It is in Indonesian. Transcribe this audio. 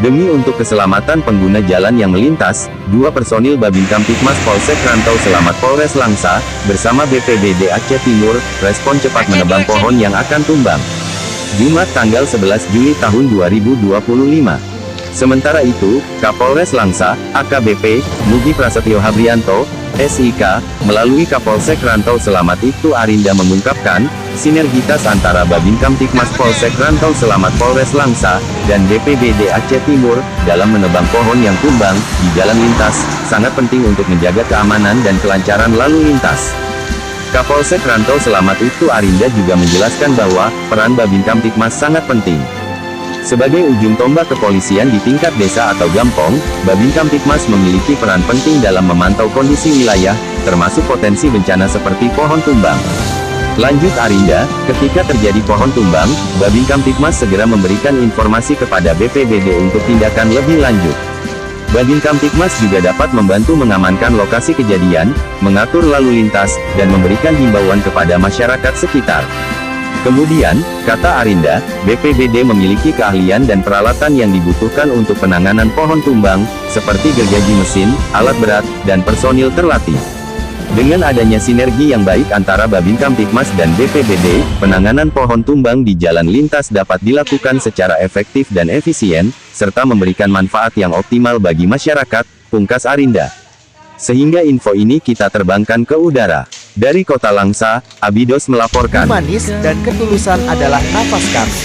Demi untuk keselamatan pengguna jalan yang melintas, 2 personil Babin Kamtibmas Polsek Rantau Selamat Polres Langsa, bersama BPBD Aceh Timur, respon cepat menebang pohon yang akan tumbang. Jumat tanggal 11 Juli tahun 2025. Sementara itu, Kapolres Langsa, AKBP, Nugi Prasetyo Habrianto, SIK, melalui Kapolsek Rantau Selamat Ibtu Arinda mengungkapkan, sinergitas antara Babin Kamtibmas Polsek Rantau Selamat Polres Langsa, dan BPBD Aceh Timur, dalam menebang pohon yang tumbang, di jalan lintas, sangat penting untuk menjaga keamanan dan kelancaran lalu lintas. Kapolsek Rantau Selamat Ibtu Arinda juga menjelaskan bahwa, peran Babin Kamtibmas sangat penting. Sebagai ujung tombak kepolisian di tingkat desa atau gampong, Babin Kamtibmas memiliki peran penting dalam memantau kondisi wilayah, termasuk potensi bencana seperti pohon tumbang. Lanjut Arinda, ketika terjadi pohon tumbang, Babin Kamtibmas segera memberikan informasi kepada BPBD untuk tindakan lebih lanjut. Babin Kamtibmas juga dapat membantu mengamankan lokasi kejadian, mengatur lalu lintas, dan memberikan himbauan kepada masyarakat sekitar. Kemudian, kata Arinda, BPBD memiliki keahlian dan peralatan yang dibutuhkan untuk penanganan pohon tumbang, seperti gergaji mesin, alat berat, dan personil terlatih. Dengan adanya sinergi yang baik antara Babin Kamtibmas dan BPBD, penanganan pohon tumbang di jalan lintas dapat dilakukan secara efektif dan efisien, serta memberikan manfaat yang optimal bagi masyarakat, pungkas Arinda. Sehingga info ini kita terbangkan ke udara. Dari Kota Langsa, Abidos melaporkan. Manis dan ketulusan adalah nafas kami.